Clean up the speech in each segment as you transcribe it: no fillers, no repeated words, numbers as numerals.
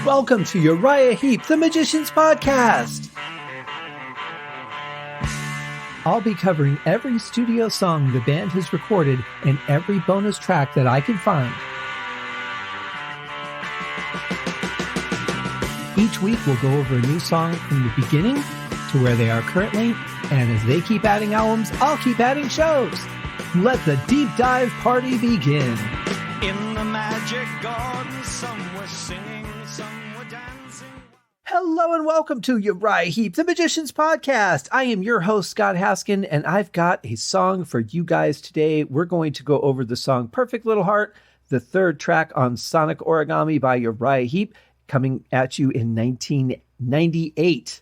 Welcome to Uriah Heep, the Magician's Podcast. I'll be covering every studio song the band has recorded and every bonus track that I can find. Each week we'll go over a new song from the beginning to where they are currently, and as they keep adding albums, I'll keep adding shows. Let the deep dive party begin. In the magic garden, some were singing, some were dancing. Hello and welcome to Uriah Heep, the Magician's Podcast. I am your host, Scott Haskin, and I've got a song for you guys today. We're going to go over the song Perfect Little Heart, the third track on Sonic Origami by Uriah Heep, coming at you in 1998.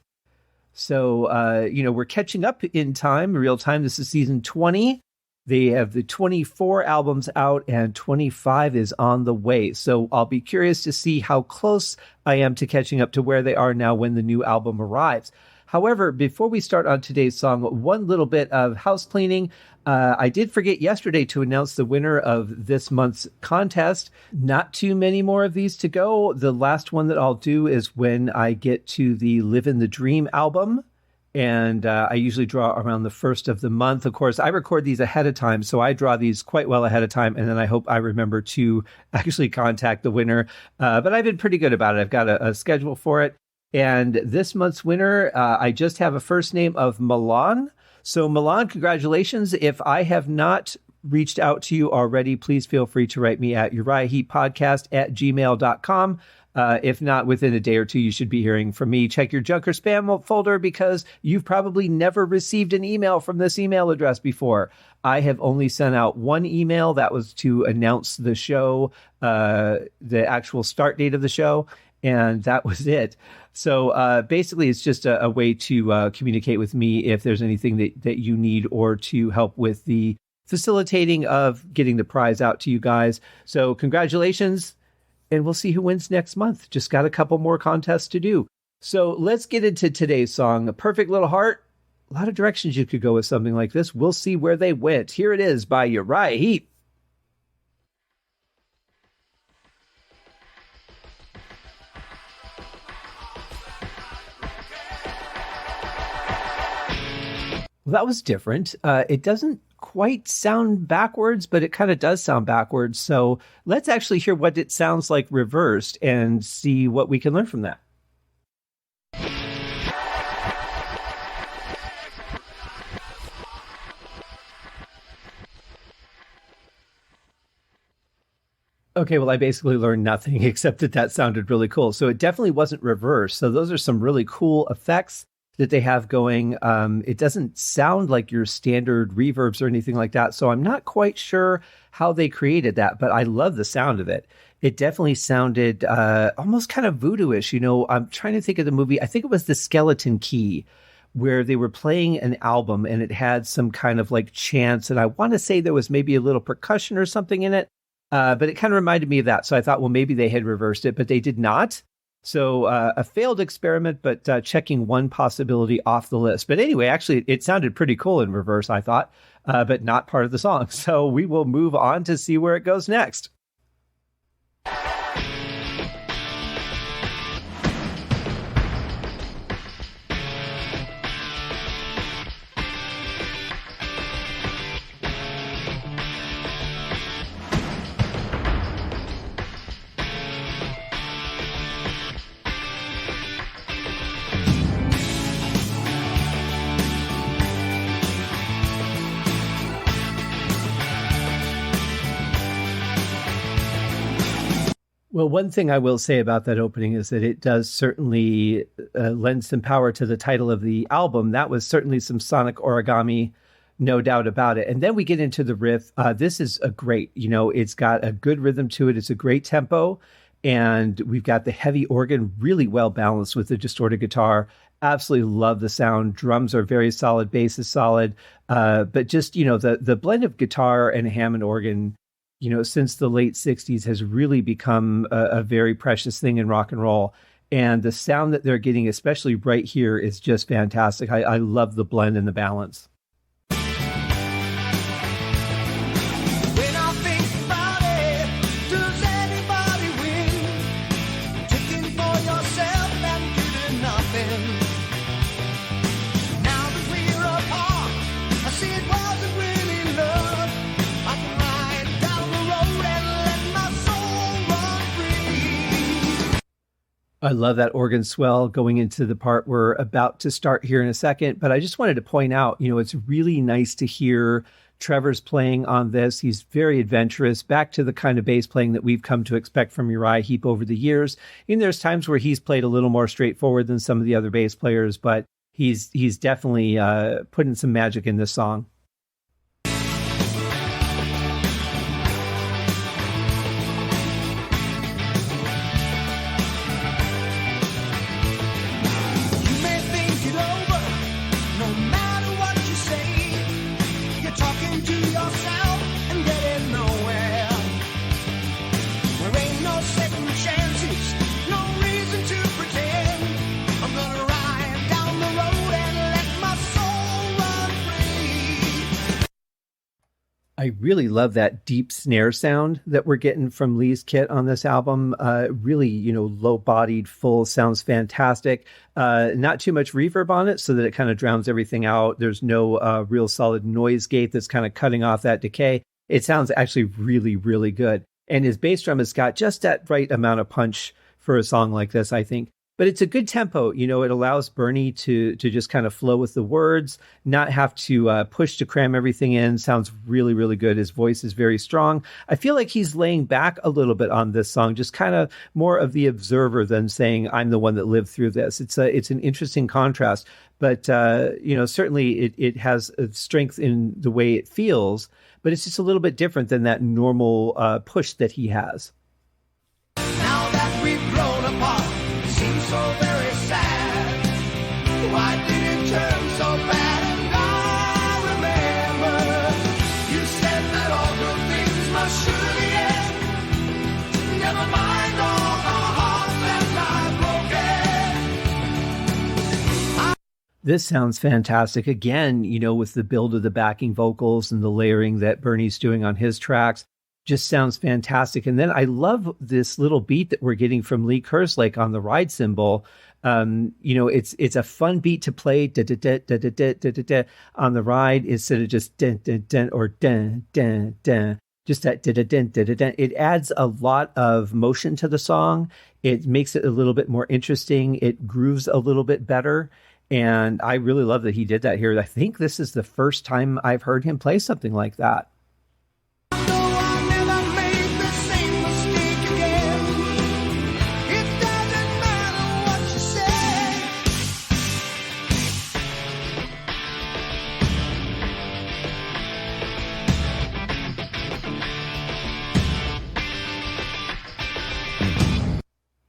So, we're catching up in time, real time. This is season 20. They have the 24 albums out and 25 is on the way. So I'll be curious to see how close I am to catching up to where they are now when the new album arrives. However, before we start on today's song, one little bit of house cleaning. I did forget yesterday to announce the winner of this month's contest. Not too many more of these to go. The last one that I'll do is when I get to the Live in the Dream album. And I usually draw around the first of the month. Of course, I record these ahead of time, so I draw these quite well ahead of time. And then I hope I remember to actually contact the winner. But I've been pretty good about it. I've got a schedule for it. And this month's winner, I just have a first name of Milan. So Milan, congratulations. If I have not reached out to you already, please feel free to write me at uriahheeppodcast@gmail.com. If not, within a day or two, you should be hearing from me. Check your junk or spam folder because you've probably never received an email from this email address before. I have only sent out one email. That was to announce the show, the actual start date of the show, and that was it. So basically, it's just a way to communicate with me if there's anything that you need or to help with the facilitating of getting the prize out to you guys. So congratulations. And we'll see who wins next month. Just got a couple more contests to do. So let's get into today's song, A Perfect Little Heart. A lot of directions you could go with something like this. We'll see where they went. Here it is by Uriah Heep. Well, that was different. It doesn't quite sound backwards, but it kind of does sound backwards. So let's actually hear what it sounds like reversed and see what we can learn from that. Okay, well, I basically learned nothing except that sounded really cool. So it definitely wasn't reversed. So those are some really cool effects that they have going. It doesn't sound like your standard reverbs or anything like that. So I'm not quite sure how they created that, but I love the sound of it. It definitely sounded almost kind of voodoo-ish. I'm trying to think of the movie. I think it was The Skeleton Key, where they were playing an album and it had some kind of like chants. And I want to say there was maybe a little percussion or something in it. But it kind of reminded me of that. So I thought, well, maybe they had reversed it, but they did not. So a failed experiment, but checking one possibility off the list. But anyway, actually, it sounded pretty cool in reverse, I thought, but not part of the song. So we will move on to see where it goes next. Well, one thing I will say about that opening is that it does certainly lend some power to the title of the album. That was certainly some Sonic Origami, no doubt about it. And then we get into the riff. This is a great, it's got a good rhythm to it. It's a great tempo. And we've got the heavy organ really well balanced with the distorted guitar. Absolutely love the sound. Drums are very solid. Bass is solid. But just, the blend of guitar and Hammond organ, since the late 60s has really become a very precious thing in rock and roll. And the sound that they're getting, especially right here, is just fantastic. I love the blend and the balance. When I think about it, does anybody win? Chicken for I love that organ swell going into the part we're about to start here in a second. But I just wanted to point out, it's really nice to hear Trevor's playing on this. He's very adventurous, back to the kind of bass playing that we've come to expect from Uriah Heep over the years. And there's times where he's played a little more straightforward than some of the other bass players, but he's definitely putting some magic in this song. I really love that deep snare sound that we're getting from Lee's kit on this album. Really, low-bodied, full, sounds fantastic. Not too much reverb on it so that it kind of drowns everything out. There's no real solid noise gate that's kind of cutting off that decay. It sounds actually really, really good. And his bass drum has got just that right amount of punch for a song like this, I think. But it's a good tempo. It allows Bernie to just kind of flow with the words, not have to push to cram everything in. Sounds really, really good. His voice is very strong. I feel like he's laying back a little bit on this song, just kind of more of the observer than saying, I'm the one that lived through this. It's an interesting contrast. But, certainly it has a strength in the way it feels, but it's just a little bit different than that normal push that he has. Now that we've grown apart, seems so very sad. Why did it turn so bad? And I remember you said that all good things must surely end. Never mind all the hearts that lie broken. This sounds fantastic. Again, with the build of the backing vocals and the layering that Bernie's doing on his tracks. Just sounds fantastic. And then I love this little beat that we're getting from Lee Kerslake on the ride cymbal. It's a fun beat to play on the ride instead of just dun, dun, dun, or dun, dun, dun. Just that dun, dun, dun, dun, dun. It adds a lot of motion to the song. It makes it a little bit more interesting. It grooves a little bit better. And I really love that he did that here. I think this is the first time I've heard him play something like that.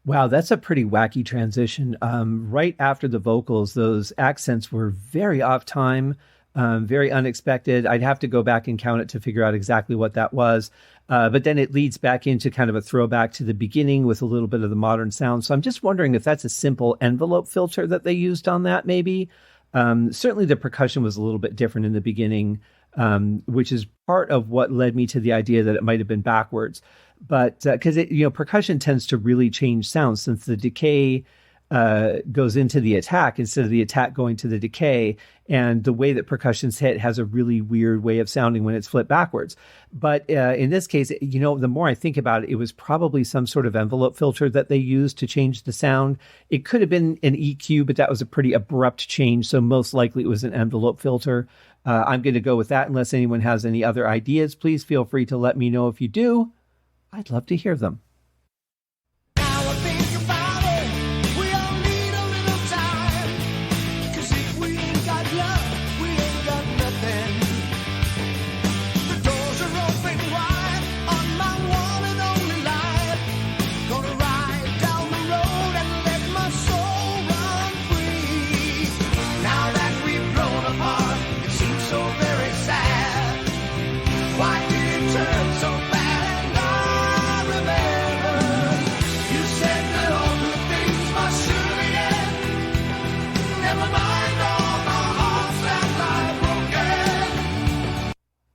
Wow, that's a pretty wacky transition. Right after the vocals, those accents were very off time, very unexpected. I'd have to go back and count it to figure out exactly what that was. But then it leads back into kind of a throwback to the beginning with a little bit of the modern sound. So I'm just wondering if that's a simple envelope filter that they used on that, maybe. Certainly the percussion was a little bit different in the beginning, which is part of what led me to the idea that it might have been backwards. But because percussion tends to really change sounds since the decay goes into the attack instead of the attack going to the decay. And the way that percussion's hit has a really weird way of sounding when it's flipped backwards. But in this case, the more I think about it, it was probably some sort of envelope filter that they used to change the sound. It could have been an EQ, but that was a pretty abrupt change. So most likely it was an envelope filter. I'm going to go with that unless anyone has any other ideas. Please feel free to let me know if you do. I'd love to hear them.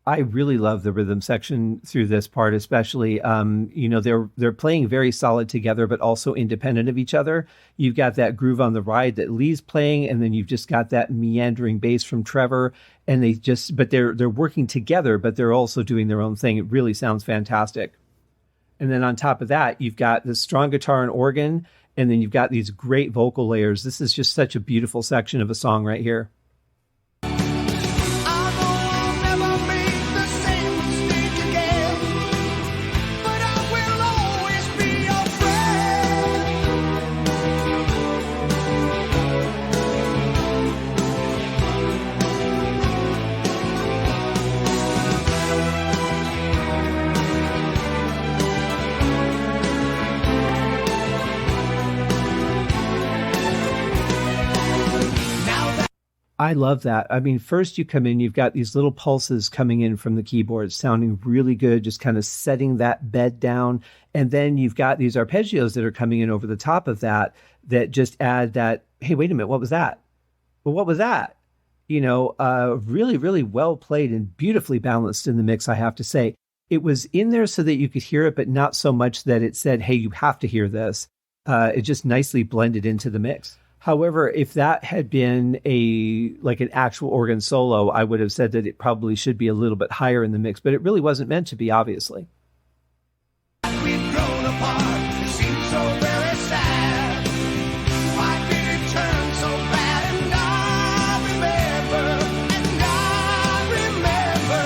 I really love the rhythm section through this part, especially. They're playing very solid together, but also independent of each other. You've got that groove on the ride that Lee's playing, and then you've just got that meandering bass from Trevor. And they're working together, but they're also doing their own thing. It really sounds fantastic. And then on top of that, you've got the strong guitar and organ, And then you've got these great vocal layers. This is just such a beautiful section of a song right here. I love that. I mean, first you come in, you've got these little pulses coming in from the keyboard, sounding really good, just kind of setting that bed down. And then you've got these arpeggios that are coming in over the top of that, that just add that, hey, wait a minute, what was that? Well, what was that? You know, really, really well played and beautifully balanced in the mix, I have to say. It was in there so that you could hear it, but not so much that it said, hey, you have to hear this. It just nicely blended into the mix. However, if that had been an actual organ solo, I would have said that it probably should be a little bit higher in the mix, but it really wasn't meant to be, obviously. We've grown apart, it seems so very sad. Why did it turn so bad? And I remember,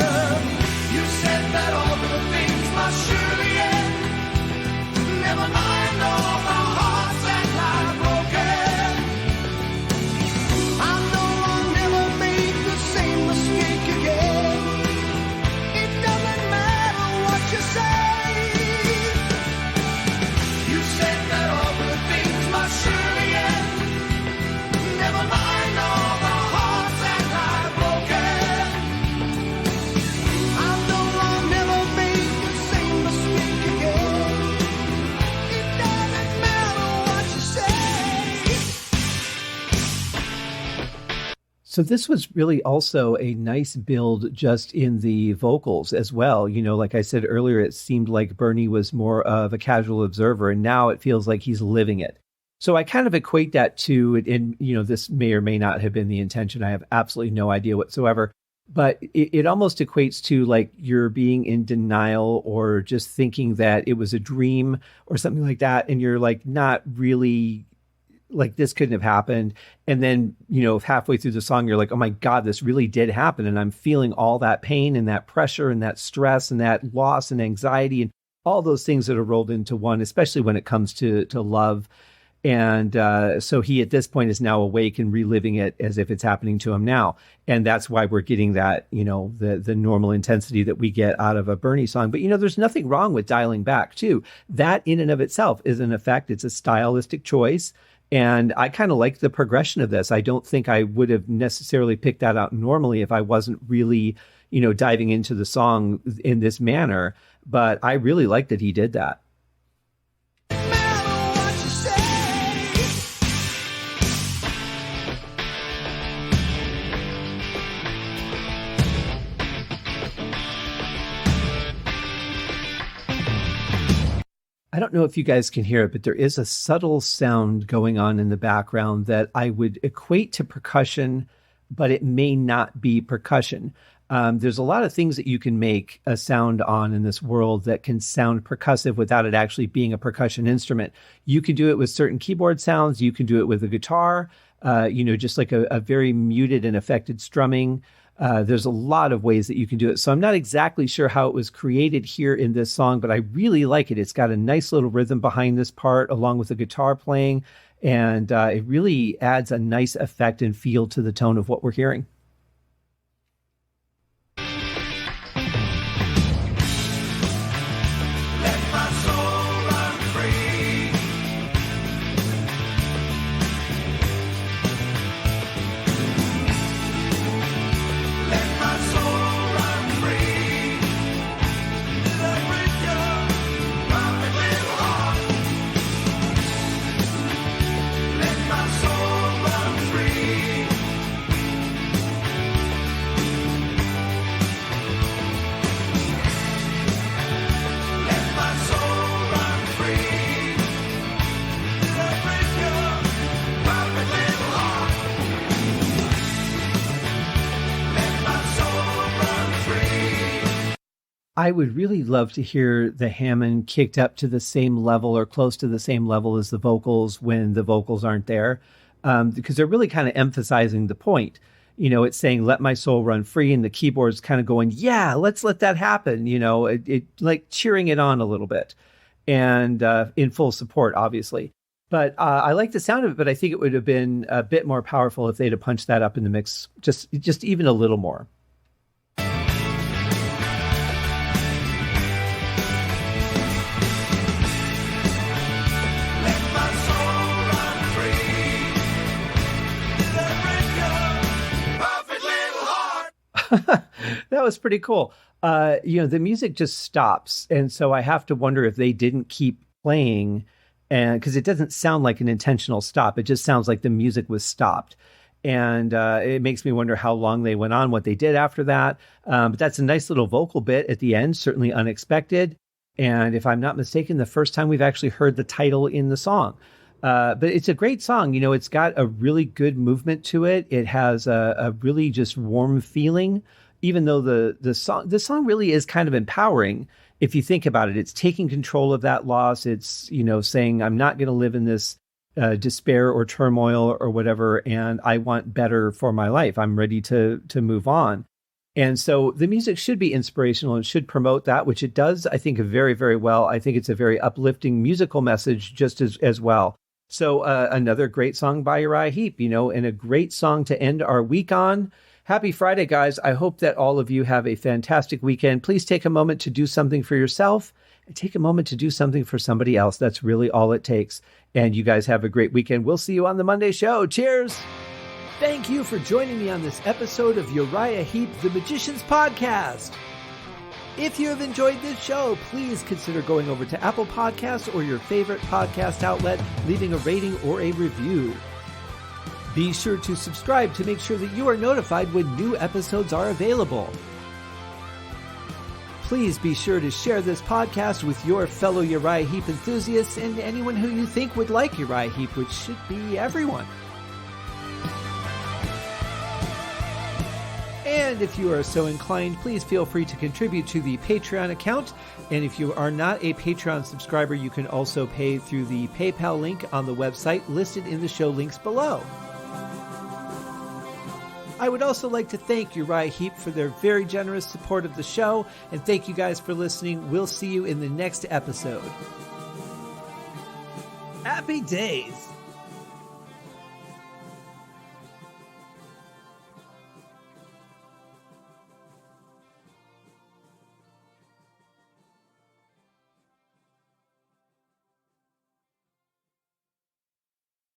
you said that all good things must surely end. Never mind all my hearts that lie broken. I know I'll never make the same mistake again. It doesn't matter what you say. You said that all good things must surely end. Never mind all the hearts that lie broken. I know I'll never make the same mistake again. It doesn't matter what you say. So this was really also a nice build just in the vocals as well. You know, like I said earlier, it seemed like Bernie was more of a casual observer, and now it feels like he's living it. So I kind of equate that to, and you know, this may or may not have been the intention. I have absolutely no idea whatsoever. But it almost equates to like you're being in denial or just thinking that it was a dream or something like that. And you're like not really like this couldn't have happened. And then, you know, halfway through the song, you're like, oh my God, this really did happen. And I'm feeling all that pain and that pressure and that stress and that loss and anxiety and all those things that are rolled into one, especially when it comes to love. And so he, at this point, is now awake and reliving it as if it's happening to him now. And that's why we're getting that, you know, the normal intensity that we get out of a Bernie song. But, you know, there's nothing wrong with dialing back, too. That in and of itself is an effect. It's a stylistic choice. And I kind of like the progression of this. I don't think I would have necessarily picked that out normally if I wasn't really, you know, diving into the song in this manner. But I really like that he did that. I don't know if you guys can hear it, but there is a subtle sound going on in the background that I would equate to percussion, but it may not be percussion. There's a lot of things that you can make a sound on in this world that can sound percussive without it actually being a percussion instrument. You can do it with certain keyboard sounds. You can do it with a guitar, you know, just like a very muted and affected strumming. There's a lot of ways that you can do it. So I'm not exactly sure how it was created here in this song, but I really like it. It's got a nice little rhythm behind this part along with the guitar playing. And it really adds a nice effect and feel to the tone of what we're hearing. I would really love to hear the Hammond kicked up to the same level or close to the same level as the vocals when the vocals aren't there, because they're really kind of emphasizing the point. It's saying, let my soul run free. And the keyboard's kind of going, yeah, let's let that happen. It like cheering it on a little bit and in full support, obviously. But I like the sound of it, but I think it would have been a bit more powerful if they'd have punched that up in the mix just even a little more. That was pretty cool. The music just stops. And so I have to wonder if they didn't keep playing, and because it doesn't sound like an intentional stop. It just sounds like the music was stopped. And it makes me wonder how long they went on, what they did after that. But that's a nice little vocal bit at the end, certainly unexpected. And if I'm not mistaken, the first time we've actually heard the title in the song. But it's a great song. It's got a really good movement to it. It has a really just warm feeling, even though the song really is kind of empowering. If you think about it, it's taking control of that loss. It's, saying, I'm not going to live in this despair or turmoil or whatever, and I want better for my life. I'm ready to move on. And so the music should be inspirational and should promote that, which it does, I think, very, very well. I think it's a very uplifting musical message just as well. So another great song by Uriah Heep, and a great song to end our week on. Happy Friday, guys. I hope that all of you have a fantastic weekend. Please take a moment to do something for yourself and take a moment to do something for somebody else. That's really all it takes. And you guys have a great weekend. We'll see you on the Monday show. Cheers. Thank you for joining me on this episode of Uriah Heep, the Magicians Podcast. If you have enjoyed this show, please consider going over to Apple Podcasts or your favorite podcast outlet, leaving a rating or a review. Be sure to subscribe to make sure that you are notified when new episodes are available. Please be sure to share this podcast with your fellow Uriah Heep enthusiasts and anyone who you think would like Uriah Heep, which should be everyone. And if you are so inclined, please feel free to contribute to the Patreon account. And if you are not a Patreon subscriber, you can also pay through the PayPal link on the website listed in the show links below. I would also like to thank Uriah Heep for their very generous support of the show. And thank you guys for listening. We'll see you in the next episode. Happy days!